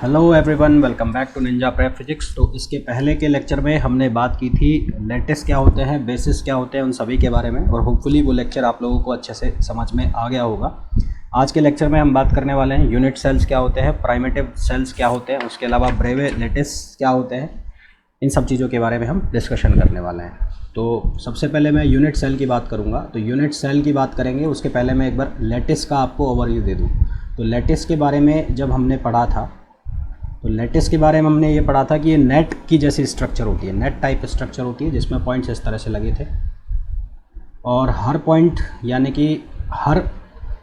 Hello everyone, welcome back to Ninja Prep physics. तो इसके पहले के लेक्चर में हमने बात की थी लैटिस क्या होते हैं, बेसिस क्या होते हैं, उन सभी के बारे में, और होपफुली वो लेक्चर आप लोगों को अच्छे से समझ में आ गया होगा। आज के लेक्चर में हम बात करने वाले हैं यूनिट सेल्स क्या होते हैं, प्राइमेटिव सेल्स क्या होते हैं, उसके अलावा ब्रेवे लैटिस क्या होते हैं। इन सब चीज़ों के बारे में हम डिस्कशन करने वाले हैं। तो सबसे पहले मैं यूनिट सेल की बात करूँगा। तो यूनिट सेल की बात करेंगे उसके पहले मैं एक बार लैटिस का आपको ओवरव्यू दे दूँ। तो लैटिस के बारे में जब हमने पढ़ा था, तो लैटिस के बारे में हमने ये पढ़ा था कि ये नेट की जैसी स्ट्रक्चर होती है, नेट टाइप स्ट्रक्चर होती है जिसमें पॉइंट्स इस तरह से लगे थे, और हर पॉइंट यानी कि हर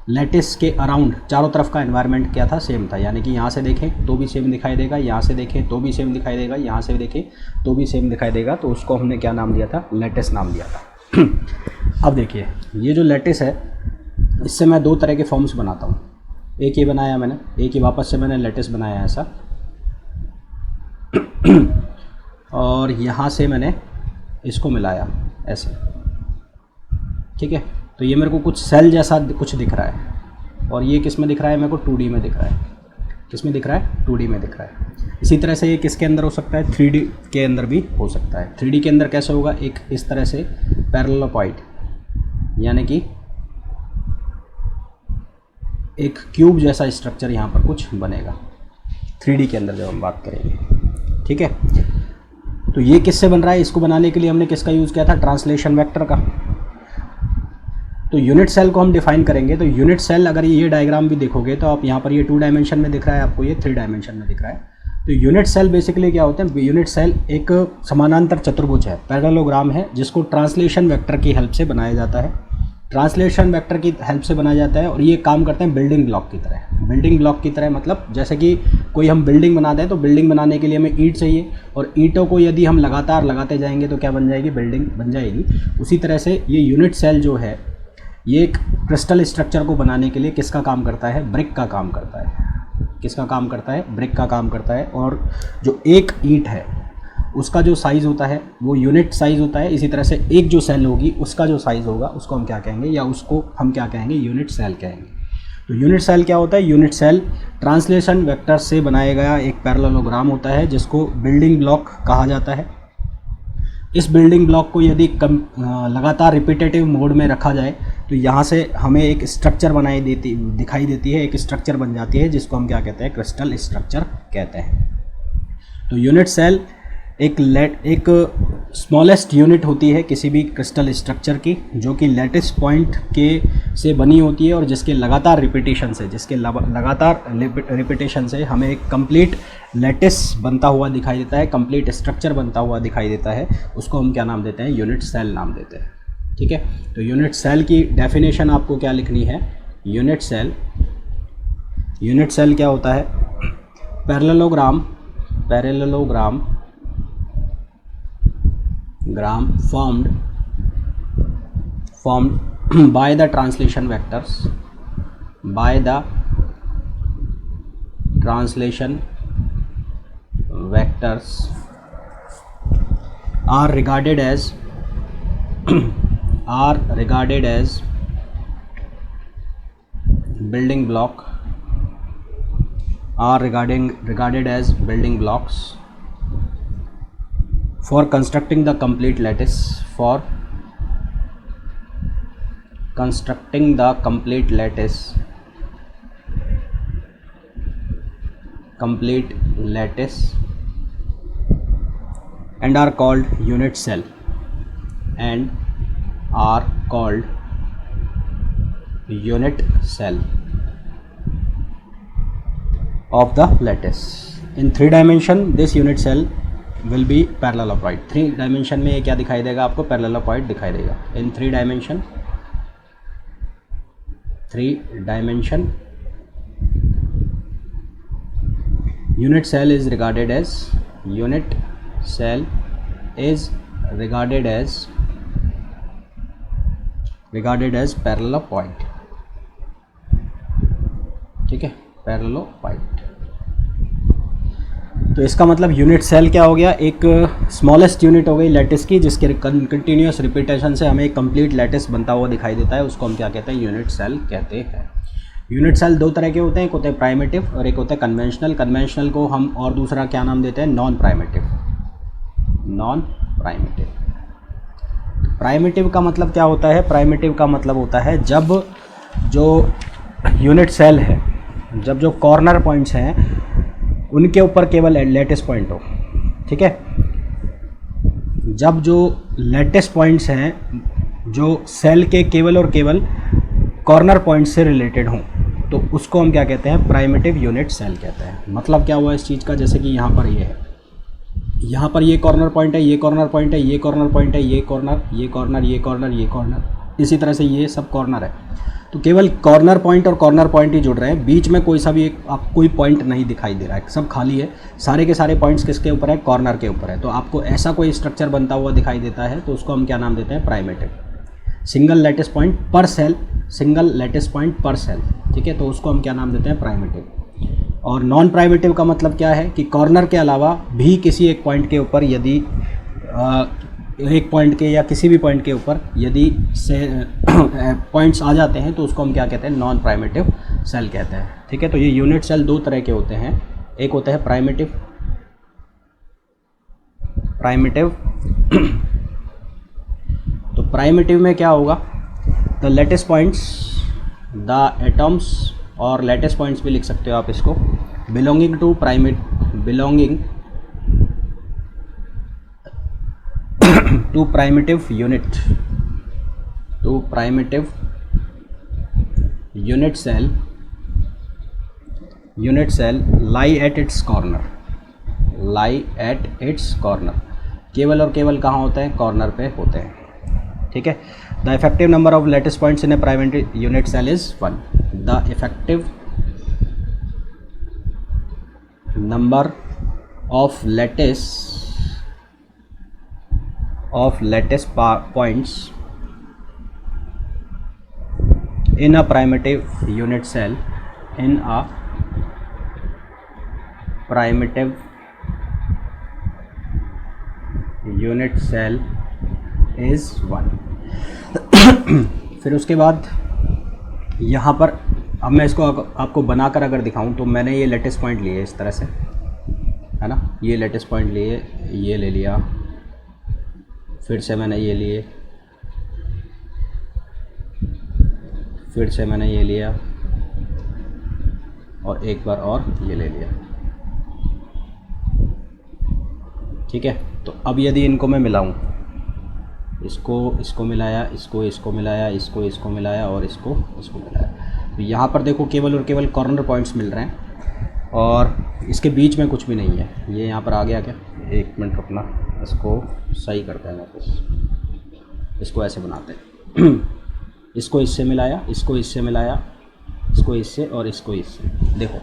लैटिस के अराउंड चारों तरफ का एनवायरनमेंट क्या था, सेम था। यानी कि यहाँ से देखें तो भी सेम दिखाई देगा, यहाँ से देखें तो भी सेम दिखाई देगा, यहाँ से देखें तो भी सेम दिखाई देगा। तो उसको हमने क्या नाम दिया था, लैटिस नाम दिया था। अब देखिए, ये जो लैटिस है इससे मैं दो तरह के फॉर्म्स बनाता हूँ। एक ये बनाया मैंने, एक ही वापस से मैंने लैटिस बनाया ऐसा, और यहाँ से मैंने इसको मिलाया ऐसे, ठीक है। तो ये मेरे को कुछ सेल जैसा कुछ दिख रहा है, और ये किस में दिख रहा है, मेरे को 2D में दिख रहा है। किस में दिख रहा है, 2D में दिख रहा है। इसी तरह से ये किसके अंदर हो सकता है, 3D के अंदर भी हो सकता है। 3D के अंदर कैसे होगा, एक इस तरह से पैरेललोपॉइड, यानी कि एक क्यूब जैसा स्ट्रक्चर यहाँ पर कुछ बनेगा 3D के अंदर जब हम बात करेंगे, ठीक है। तो ये किससे बन रहा है, इसको बनाने के लिए हमने किसका यूज़ किया था, ट्रांसलेशन वेक्टर का। तो यूनिट सेल को हम डिफाइन करेंगे। तो यूनिट सेल, अगर ये डायग्राम भी देखोगे तो आप यहाँ पर ये 2 डायमेंशन में दिख रहा है, आपको ये 3 डायमेंशन में दिख रहा है। तो यूनिट सेल बेसिकली क्या होते हैं, यूनिट सेल एक समानांतर चतुर्भुज है, पैरेललोग्राम है, जिसको ट्रांसलेशन वेक्टर की हेल्प से बनाया जाता है। ट्रांसलेशन वेक्टर की हेल्प से बनाया जाता है, और ये काम करते हैं बिल्डिंग ब्लॉक की तरह। बिल्डिंग ब्लॉक की तरह मतलब जैसे कि कोई हम बिल्डिंग बनाते हैं, तो बिल्डिंग बनाने के लिए हमें ईंट चाहिए, और ईंटों को यदि हम लगातार लगाते जाएंगे तो क्या बन जाएगी, बिल्डिंग बन जाएगी। उसी तरह से ये यूनिट सेल जो है, ये एक क्रिस्टल स्ट्रक्चर को बनाने के लिए किसका काम करता है, ब्रिक का काम करता है। किसका काम करता है, ब्रिक का काम करता है। और जो एक ईंट है उसका जो साइज़ होता है वो यूनिट साइज़ होता है। इसी तरह से एक जो सेल होगी उसका जो साइज़ होगा उसको हम क्या कहेंगे, या उसको हम क्या कहेंगे, यूनिट सेल कहेंगे। तो यूनिट सेल क्या होता है, यूनिट सेल ट्रांसलेशन वेक्टर से बनाया गया एक पैरेललोग्राम होता है, जिसको बिल्डिंग ब्लॉक कहा जाता है। इस बिल्डिंग ब्लॉक को यदि लगातार रिपीटेटिव मोड में रखा जाए तो यहाँ से हमें एक स्ट्रक्चर दिखाई देती है, एक स्ट्रक्चर बन जाती है, जिसको हम क्या कहते हैं, क्रिस्टल स्ट्रक्चर कहते हैं। तो यूनिट सेल एक स्मॉलेस्ट यूनिट होती है किसी भी क्रिस्टल स्ट्रक्चर की, जो कि लैटिस पॉइंट के से बनी होती है, और जिसके लगातार रिपीटेशन से हमें एक कंप्लीट लैटिस बनता हुआ दिखाई देता है, कंप्लीट स्ट्रक्चर बनता हुआ दिखाई देता है। उसको हम क्या नाम देते हैं, यूनिट सेल नाम देते हैं, ठीक है। तो यूनिट सेल की डेफिनेशन आपको क्या लिखनी है, यूनिट सेल क्या होता है, parallelogram formed by the translation vectors are regarded as building blocks for constructing the complete lattice, and are called unit cell of the lattice. In 3 dimension this unit cell will be parallelopoid. 3 dimension में ये क्या दिखाई देगा आपको, पैरेललोपॉइड दिखाई देगा। इन 3 dimension unit cell is regarded as parallelopoid, ठीक है, पैरेललोपॉइड। तो इसका मतलब यूनिट सेल क्या हो गया, एक स्मॉलेस्ट यूनिट हो गई लैटिस की, जिसके कंटिन्यूस रिपीटेशन से हमें एक कंप्लीट लैटिस बनता हुआ दिखाई देता है, उसको हम क्या कहते हैं, यूनिट सेल कहते हैं। यूनिट सेल दो तरह के होते हैं, एक होता है प्राइमेटिव और एक होता है कन्वेंशनल। कन्वेंशनल को हम और दूसरा क्या नाम देते हैं, non primitive. Non primitive, primitive का मतलब क्या होता है, प्राइमेटिव का मतलब होता है जब जो यूनिट सेल है, जब जो कॉर्नर पॉइंट्स हैं उनके ऊपर केवल लेटेस्ट पॉइंट हो, ठीक है। जब जो लेटेस्ट पॉइंट्स हैं जो सेल के केवल और केवल कॉर्नर पॉइंट से रिलेटेड हों, तो उसको हम क्या कहते हैं, प्राइमेटिव यूनिट सेल कहते हैं। मतलब क्या हुआ इस चीज़ का, जैसे कि यहाँ पर ये है, यहाँ पर ये कॉर्नर पॉइंट है, ये कॉर्नर पॉइंट है, ये कॉर्नर पॉइंट है, ये कॉर्नर, ये कॉर्नर, ये कॉर्नर, ये कॉर्नर, इसी तरह से ये सब कॉर्नर है। तो केवल कॉर्नर पॉइंट और कॉर्नर पॉइंट ही जुड़ रहे हैं, बीच में कोई सा भी एक आपको कोई पॉइंट नहीं दिखाई दे रहा है, सब खाली है। सारे के सारे पॉइंट्स किसके ऊपर है, कॉर्नर के ऊपर है। तो आपको ऐसा कोई स्ट्रक्चर बनता हुआ दिखाई देता है तो उसको हम क्या नाम देते हैं, प्राइमेटिव। सिंगल लेटेस्ट पॉइंट पर सेल, सिंगल लेटेस्ट पॉइंट पर सेल, ठीक है, तो उसको हम क्या नाम देते हैं, प्राइमेटिव। और नॉन प्राइमेटिव का मतलब क्या है कि कॉर्नर के अलावा भी किसी एक पॉइंट के ऊपर यदि एक पॉइंट के या किसी भी पॉइंट के ऊपर यदि से पॉइंट्स आ जाते हैं तो उसको हम क्या कहते हैं, नॉन प्राइमेटिव सेल कहते हैं, ठीक है। तो ये यूनिट सेल दो तरह के होते हैं, एक होता है प्राइमेटिव, प्राइमेटिव तो प्राइमेटिव में क्या होगा, the lattice points, the atoms, और लेटेस्ट पॉइंट्स भी लिख सकते हो आप इसको, belonging to belonging to primitive unit, to primitive unit cell lie at its corner, lie at its corner, केवल और केवल कहाँ होते हैं, कॉर्नर पे होते हैं, ठीक है। The effective number of lattice points in a primitive unit cell is 1। The effective number of lattice points in a primitive unit cell in a primitive unit cell is 1। फिर उसके बाद यहाँ पर अब मैं इसको आपको बनाकर अगर दिखाऊं तो मैंने ये लेटेस्ट पॉइंट लिए इस तरह से, है ना, ये लेटेस्ट पॉइंट लिए, ये ले लिया, फिर से मैंने ये लिए, फिर से मैंने ये लिया, और एक बार और ये ले लिया, ठीक है। तो अब यदि इनको मैं मिलाऊं, इसको मिलाया, इसको मिलाया, इसको मिलाया और इसको मिलाया, तो यहाँ पर देखो केवल और केवल कॉर्नर पॉइंट्स मिल रहे हैं और इसके बीच में कुछ भी नहीं है। ये यहाँ पर आ गया क्या, एक मिनट रुकना, इसको सही करते हैं वापस, इसको ऐसे बनाते हैं इसको इससे मिलाया, इसको इससे मिलाया, इसको इससे और इसको इससे। देखो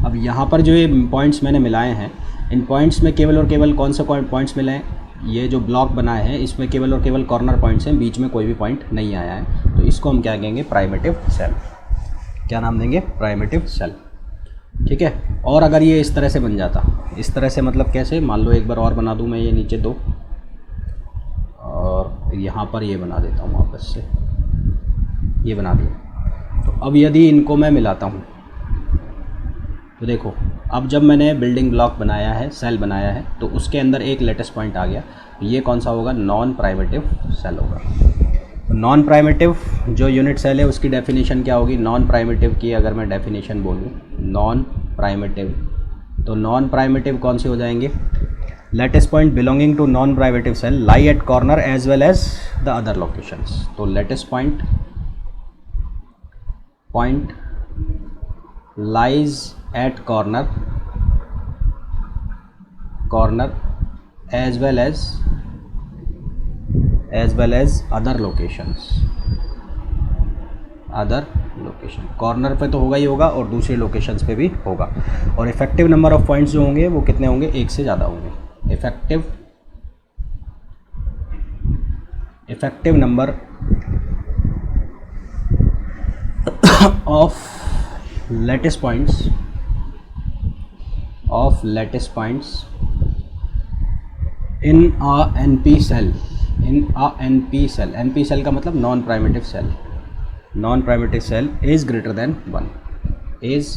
अब यहाँ पर जो ये पॉइंट्स मैंने मिलाए हैं, इन पॉइंट्स में केवल और केवल कौन से पॉइंट्स मिले हैं, ये जो ब्लॉक बनाए हैं इसमें केवल और केवल कॉर्नर पॉइंट्स हैं, बीच में कोई भी पॉइंट नहीं आया है, तो इसको हम क्या कहेंगे, प्राइमेटिव सेल। क्या नाम देंगे, प्राइमेटिव सेल, ठीक है। और अगर ये इस तरह से बन जाता, इस तरह से मतलब कैसे, मान लो एक बार और बना दूँ मैं, ये नीचे दो और यहाँ पर ये बना देता हूँ वापस से, ये बना दिया। तो अब यदि इनको मैं मिलाता हूँ तो देखो, अब जब मैंने बिल्डिंग ब्लॉक बनाया है, सेल बनाया है, तो उसके अंदर एक लेटेस्ट पॉइंट आ गया, ये कौन सा होगा, नॉन प्राइमेटिव सेल होगा। नॉन प्राइमेटिव जो यूनिट सेल है उसकी डेफिनेशन क्या होगी, नॉन प्राइमेटिव की अगर मैं डेफिनेशन बोलूँ, नॉन प्राइमेटिव, तो नॉन प्राइमेटिव कौन से हो जाएंगे, lattice point belonging to non primitive cell lie at corner as well as the other locations. तो lattice point lies at corner as well as other locations। Corner पे तो होगा ही होगा और दूसरे लोकेशंस पे भी होगा। और इफेक्टिव नंबर ऑफ पॉइंट्स जो होंगे वो कितने होंगे, एक से ज़्यादा होंगे। Effective number of latest points in a NP cell, NP cell का मतलब non primitive cell, is greater than 1। Is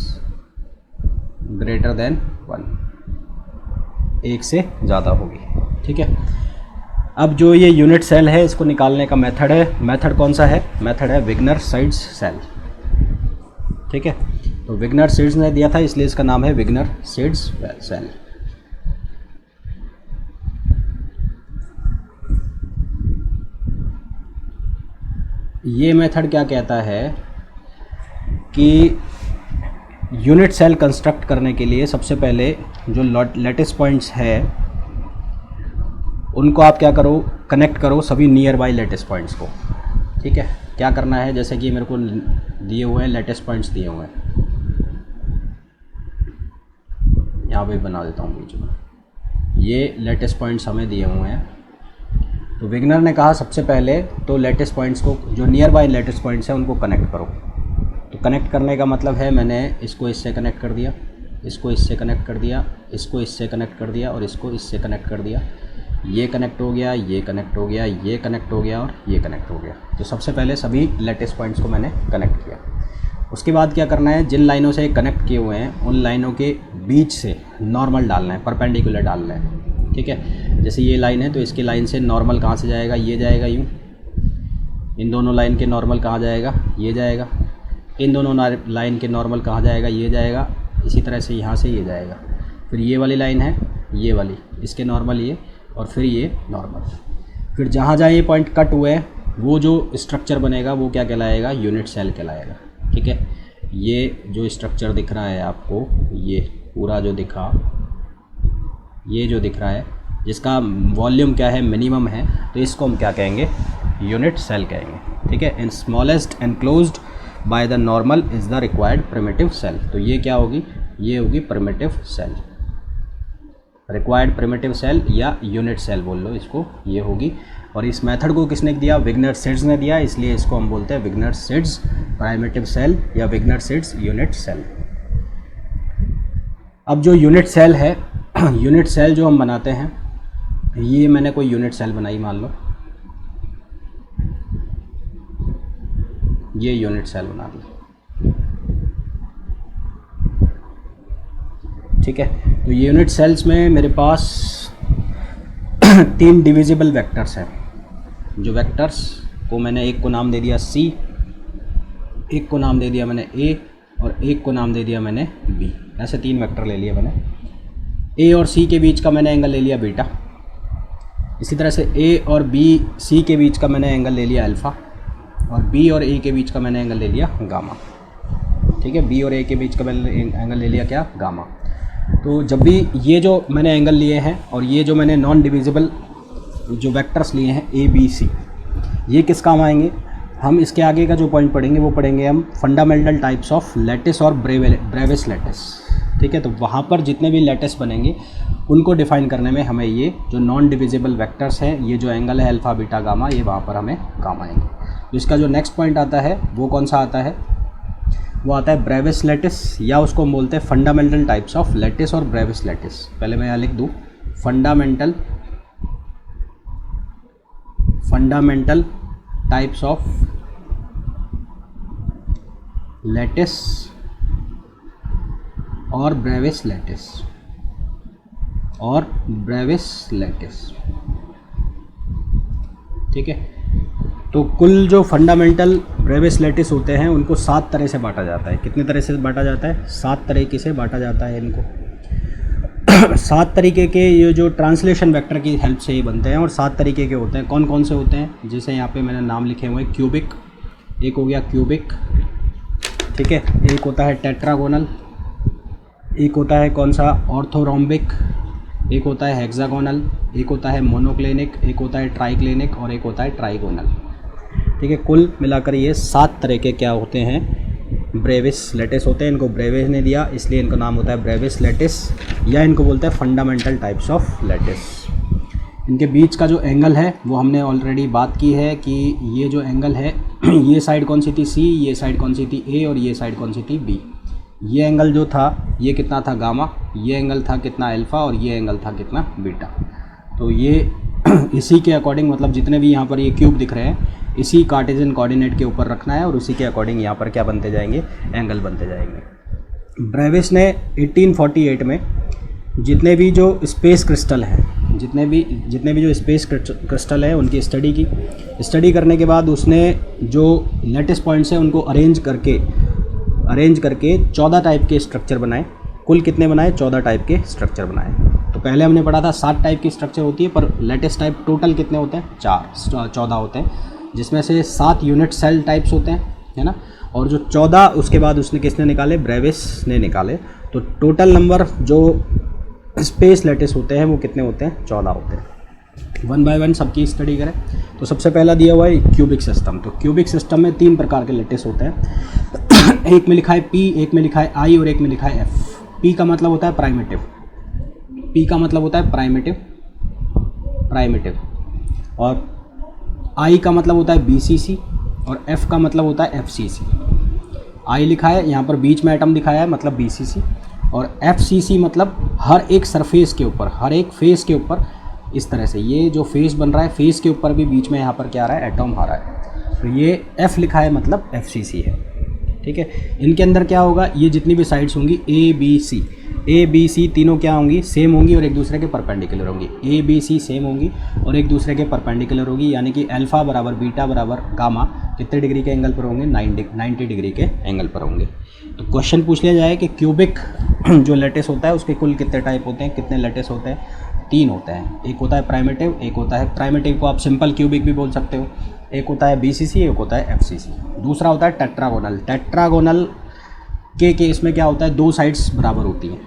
greater than 1, एक से ज़्यादा होगी। ठीक है, अब जो ये यूनिट सेल है इसको निकालने का मेथड है, मेथड कौन सा है, मेथड है विग्नर-सीड्स सेल। ठीक है, तो विग्नर-सीड्स ने दिया था इसलिए इसका नाम है विग्नर-सीड्स सेल। ये मेथड क्या कहता है कि यूनिट सेल कंस्ट्रक्ट करने के लिए सबसे पहले जो लैटिस पॉइंट्स है उनको आप क्या करो, कनेक्ट करो सभी नियर बाई लैटिस पॉइंट्स को। ठीक है, क्या करना है, जैसे कि मेरे को दिए हुए हैं लैटिस पॉइंट्स दिए हुए हैं, यहाँ पे बना देता हूँ बीच में, ये लैटिस पॉइंट्स हमें दिए हुए हैं। तो विग्नर ने कहा सबसे पहले तो लैटिस पॉइंट्स को, जो नियर बाई लैटिस पॉइंट्स हैं उनको कनेक्ट करो। तो कनेक्ट करने का मतलब है मैंने इसको इससे कनेक्ट कर दिया, इसको इससे कनेक्ट कर दिया, इसको इससे कनेक्ट कर दिया और इसको इससे कनेक्ट कर दिया। ये कनेक्ट हो गया, ये कनेक्ट हो गया, ये कनेक्ट हो गया और ये कनेक्ट हो गया। तो सबसे पहले सभी लैटिस पॉइंट्स को मैंने कनेक्ट किया। उसके बाद क्या करना है, जिन लाइनों से कनेक्ट किए हुए हैं उन लाइनों के बीच से नॉर्मल डालना है, परपेंडिकुलर डालना है। ठीक है, जैसे ये लाइन है तो इसकी लाइन से नॉर्मल कहाँ से जाएगा, ये जाएगा यूँ। इन दोनों लाइन के नॉर्मल कहाँ जाएगा, ये जाएगा। इन दोनों लाइन के नॉर्मल कहाँ जाएगा, ये जाएगा। इसी तरह से यहाँ से ये जाएगा। फिर ये वाली लाइन है, ये वाली, इसके नॉर्मल ये, और फिर ये नॉर्मल। फिर जहाँ जहाँ ये पॉइंट कट हुए हैं वो जो स्ट्रक्चर बनेगा वो क्या कहलाएगा, यूनिट सेल कहलाएगा। ठीक है, ये जो स्ट्रक्चर दिख रहा है आपको, ये पूरा जो दिखा, ये जो दिख रहा है जिसका वॉल्यूम क्या है, मिनिमम है, तो इसको हम क्या कहेंगे, यूनिट सेल कहेंगे। ठीक है, in smallest enclosed by the normal is the required primitive cell. तो ये क्या होगी, ये होगी primitive cell, required primitive cell या यूनिट सेल बोल लो इसको, ये होगी। और इस मेथड को किसने दिया, विग्नर-सीड्स ने दिया, इसलिए इसको हम बोलते हैं विग्नर-सीड्स प्रिमिटिव सेल या विग्नर-सीड्स यूनिट सेल। अब जो यूनिट सेल है, यूनिट सेल जो हम बनाते हैं, ये मैंने कोई यूनिट सेल बनाई मान लो, ये यूनिट सेल बना दी। ठीक है, तो यूनिट सेल्स में मेरे पास 3 डिविजिबल वेक्टर्स हैं। जो वेक्टर्स को मैंने एक को नाम दे दिया C, एक को नाम दे दिया मैंने A और एक को नाम दे दिया मैंने B। ऐसे 3 वेक्टर ले लिए मैंने। A और C के बीच का मैंने एंगल ले लिया बीटा। इसी तरह से A और B C के बीच का मैंने एंगल ले लिया अल्फ़ा, और B और A के बीच का मैंने एंगल ले लिया गामा। ठीक है, B और A के बीच का मैंने एंगल ले लिया क्या, गामा। तो जब भी ये जो मैंने एंगल लिए हैं और ये जो मैंने नॉन डिविजिबल जो वेक्टर्स लिए हैं A B C, ये किस काम आएंगे, हम इसके आगे का जो पॉइंट पढ़ेंगे वो पढ़ेंगे हम फंडामेंटल टाइप्स ऑफ लैटिस और ब्रेविस लैटिस। ठीक है, तो वहाँ पर जितने भी लैटिस बनेंगे उनको डिफाइन करने में हमें ये जो नॉन डिविजिबल वेक्टर्स हैं, ये जो एंगल है अल्फ़ा बीटा गामा, ये वहाँ पर हमें काम आएंगे। तो इसका जो नेक्स्ट पॉइंट आता है वो कौन सा आता है, वो आता है ब्रेविस लैटिस, या उसको हम बोलते हैं फंडामेंटल टाइप्स ऑफ लैटिस और ब्रेविस लैटिस। पहले मैं यहाँ लिख दूँ फंडामेंटल टाइप्स ऑफ लैटिस और ब्रेविस लैटिस। ठीक है, तो कुल जो फंडामेंटल ब्रेविस लैटिस होते हैं उनको 7 तरह से बांटा जाता है। कितने तरह से बांटा जाता है, 7 तरीके से बांटा जाता है इनको। 7 तरीके के ये जो ट्रांसलेशन वेक्टर की हेल्प से ये बनते हैं, और 7 तरीके के होते हैं। कौन कौन से होते हैं, जैसे यहाँ पे मैंने नाम लिखे हुए हैं, क्यूबिक, एक हो गया क्यूबिक। ठीक है, एक होता है टेट्रागोनल, एक होता है कौन सा, ऑर्थोरोम्बिक, एक होता है हेक्सागोनल, एक होता है मोनोक्लिनिक, एक होता है ट्राइक्लिनिक और एक होता है ट्राइगोनल। ठीक है, कुल मिलाकर ये 7 तरह के क्या होते हैं, ब्रेविस लैटिस होते हैं। इनको ब्रेविस ने दिया इसलिए इनका नाम होता है ब्रेविस लैटिस, या इनको बोलते हैं फंडामेंटल टाइप्स ऑफ लैटिस। इनके बीच का जो एंगल है वो हमने ऑलरेडी बात की है कि ये जो एंगल है ये साइड कौन सी थी C, ये साइड कौन सी थी A और ये साइड कौन सी थी B। ये एंगल जो था ये कितना था गामा, ये एंगल था कितना अल्फ़ा और ये एंगल था कितना बीटा। तो ये इसी के अकॉर्डिंग, मतलब जितने भी यहाँ पर ये क्यूब दिख रहे हैं इसी कार्टेशियन कोऑर्डिनेट के ऊपर रखना है और उसी के अकॉर्डिंग यहाँ पर क्या बनते जाएंगे, एंगल बनते जाएंगे। ब्रेविस ने 1848 में जितने भी जो स्पेस क्रिस्टल हैं, जितने भी जो स्पेस क्रिस्टल है उनकी स्टडी करने के बाद उसने जो लेटेस्ट पॉइंट्स हैं उनको अरेंज करके 14 टाइप के स्ट्रक्चर बनाए। कुल कितने बनाए? 14 टाइप के स्ट्रक्चर बनाए। तो पहले हमने पढ़ा था 7 टाइप की स्ट्रक्चर होती है, पर लेटेस्ट टाइप टोटल कितने होते हैं? 14 होते हैं, जिसमें से 7 यूनिट सेल टाइप्स होते हैं, है ना। और जो 14 उसके बाद उसने किसने निकाले? ब्रेविस ने निकाले। तो टोटल नंबर जो स्पेस लेटिस होते हैं वो कितने होते हैं? 14 होते हैं। 1 बाय 1 सबकी स्टडी करें तो सबसे पहला दिया हुआ है क्यूबिक सिस्टम। तो क्यूबिक सिस्टम में 3 प्रकार के लेटिस होते हैं। एक में लिखा है P, एक में लिखा है I और एक में लिखा है F। P का मतलब होता है प्राइमिटिव, और I का मतलब होता है BCC और F का मतलब होता है FCC। I लिखा है यहाँ पर बीच में एटम दिखाया है, मतलब BCC, और FCC मतलब हर एक सरफेस के ऊपर, हर एक फेस के ऊपर, इस तरह से ये जो फेस बन रहा है, फेस के ऊपर भी बीच में यहाँ पर क्या आ रहा है? एटम आ रहा है। तो ये F लिखा है मतलब FCC है, ठीक है। इनके अंदर क्या होगा? ये जितनी भी साइड्स होंगी A B C तीनों क्या होंगी? सेम होंगी और एक दूसरे के परपेंडिकुलर होंगी। A B C सेम होंगी और एक दूसरे के परपेंडिकुलर होगी, यानी कि अल्फ़ा बराबर बीटा बराबर गामा कितने डिग्री के एंगल पर होंगे? 90 डिग्री के एंगल पर होंगे। तो क्वेश्चन पूछ लिया जाए कि क्यूबिक जो लेटिस होता है उसके कुल कितने टाइप होते हैं, कितने लेटिस होते हैं? 3 होते हैं। एक होता है प्राइमिटिव, एक होता है प्राइमिटिव को आप सिंपल क्यूबिक भी बोल सकते हो, एक होता है BCC, एक होता है FCC, दूसरा होता है टेट्रागोनल। टेट्रागोनल के केस में क्या होता है? 2 साइड्स बराबर होती हैं,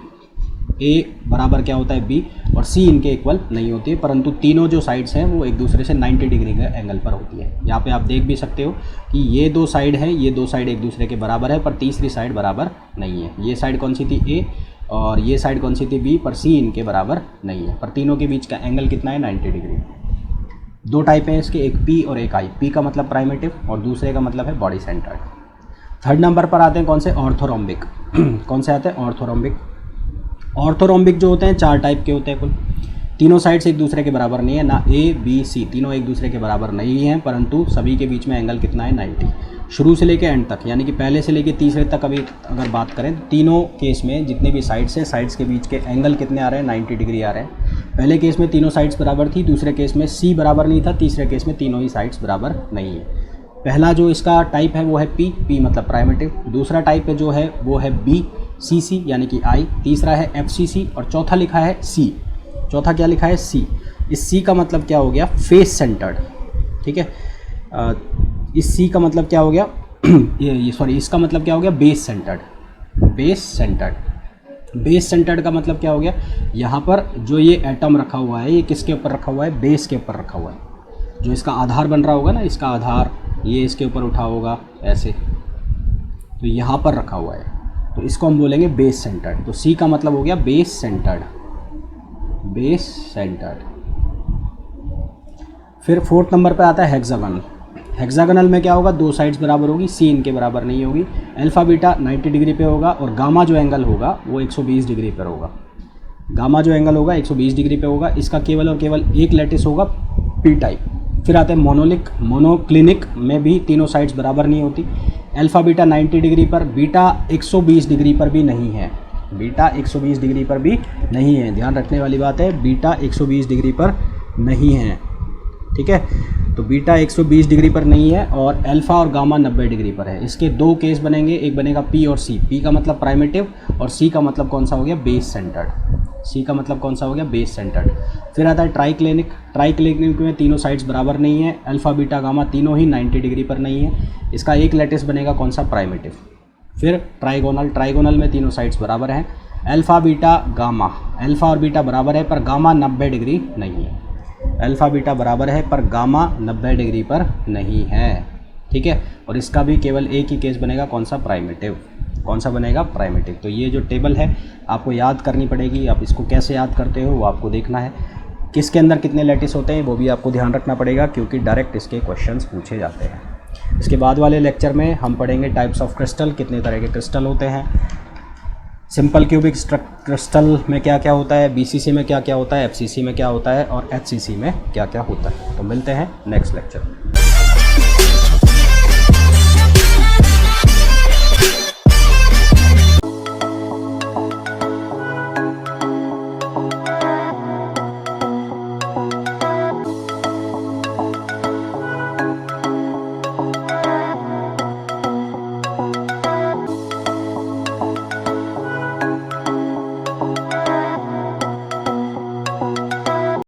A बराबर क्या होता है B, और C इनके इक्वल नहीं होती है, परंतु तीनों जो साइड्स हैं वो एक दूसरे से 90 डिग्री के एंगल पर होती है। यहाँ पे आप देख भी सकते हो कि ये 2 साइड हैं, ये 2 साइड एक दूसरे के बराबर है, पर तीसरी साइड बराबर नहीं है। ये साइड कौन सी थी? A, और ये साइड कौन सी थी? B, पर C इनके बराबर नहीं है, पर तीनों के बीच का एंगल कितना है? 90 डिग्री। 2 टाइप हैं इसके, एक P और एक I। P का मतलब प्राइमिटिव और दूसरे का मतलब है बॉडी सेंटर्ड। 3rd नंबर पर आते हैं कौन से? ऑर्थोरोम्बिक। कौन से आते हैं? ऑर्थोरोम्बिक। ऑर्थोरोम्बिक जो होते हैं 4 टाइप के होते हैं कुल। तीनों साइड्स एक दूसरे के बराबर नहीं है, ना A B C तीनों एक दूसरे के बराबर नहीं हैं, परंतु सभी के बीच में एंगल कितना है? 90। शुरू से लेकर एंड तक, यानी कि पहले से लेकर तीसरे तक अभी अगर बात करें तो तीनों केस में जितने भी साइड्स हैं, साइड्स के बीच के एंगल कितने आ रहे हैं? 90 डिग्री आ रहे हैं। पहले केस में तीनों साइड्स बराबर थी, दूसरे केस में C बराबर नहीं था, तीसरे केस में तीनों ही साइड्स बराबर नहीं है। पहला जो इसका टाइप है वो है P मतलब प्राइमिटिव। दूसरा टाइप जो है वो है BCC यानी कि I। तीसरा है FCC और चौथा लिखा है C। चौथा क्या लिखा है? C। इस C का मतलब क्या हो गया? फेस सेंटर्ड, ठीक है। इस C का मतलब क्या हो गया? इसका मतलब क्या हो गया? Base centred. बेस सेंटर्ड का मतलब क्या हो गया? यहाँ पर जो ये एटम रखा हुआ है ये किसके ऊपर रखा हुआ है? बेस के ऊपर रखा हुआ है। जो इसका आधार बन रहा होगा ना, इसका आधार ये इसके ऊपर उठा होगा ऐसे, तो यहाँ पर रखा हुआ है, तो इसको हम बोलेंगे बेस सेंटर्ड। तो C का मतलब हो गया बेस सेंटर्ड। फिर 4th नंबर पे आता है हेक्सागोनल। हेक्सागोनल में क्या होगा? 2 साइड्स बराबर होगी, C इनके बराबर नहीं होगी, अल्फा बीटा 90 डिग्री पे होगा और गामा जो एंगल होगा वो 120 डिग्री पर होगा। गामा जो एंगल होगा 120 डिग्री पे होगा। इसका केवल और केवल एक लेटिस होगा, P टाइप। फिर आते हैं मोनोक्लिनिक में भी तीनों साइड्स बराबर नहीं होती। अल्फा बीटा 90 डिग्री पर, बीटा 120 डिग्री पर भी नहीं है। बीटा 120 डिग्री पर भी नहीं है, ध्यान रखने वाली बात है, बीटा 120 डिग्री पर नहीं है, ठीक है। तो बीटा 120 डिग्री पर नहीं है और अल्फा और गामा 90 डिग्री पर है। इसके 2 केस बनेंगे, एक बनेगा P और C। P का मतलब प्राइमिटिव और C का मतलब कौन सा हो गया? Base centred. C का मतलब कौन सा हो गया? Base centred. फिर आता है ट्राइक्लिनिक। ट्राइक्लिनिक में तीनों साइड्स बराबर नहीं है, अल्फा बीटा गामा तीनों ही 90 डिग्री पर नहीं है। इसका एक लेटिस बनेगा कौन सा? प्राइमिटिव। फिर ट्राइगोनल। ट्राइगोनल में तीनों साइड्स बराबर हैं, अल्फा बीटा गामा, अल्फा और बीटा बराबर है पर गामा 90 डिग्री नहीं है। अल्फा बीटा बराबर है पर गामा 90 डिग्री पर नहीं है, ठीक है। और इसका भी केवल एक ही केस बनेगा, कौन सा? प्राइमिटिव। कौन सा बनेगा? प्राइमिटिव। तो ये जो टेबल है आपको याद करनी पड़ेगी। आप इसको कैसे याद करते हो वो आपको देखना है। किसके अंदर कितने लेटिस होते हैं वो भी आपको ध्यान रखना पड़ेगा, क्योंकि डायरेक्ट इसके क्वेश्चंस पूछे जाते हैं। इसके बाद वाले लेक्चर में हम पढ़ेंगे टाइप्स ऑफ क्रिस्टल, कितने तरह के क्रिस्टल होते हैं, सिंपल क्यूबिक क्रिस्टल में क्या क्या होता है, BCC में क्या क्या होता है, FCC में क्या होता है और HCC में क्या क्या होता है। तो मिलते हैं नेक्स्ट लेक्चर में।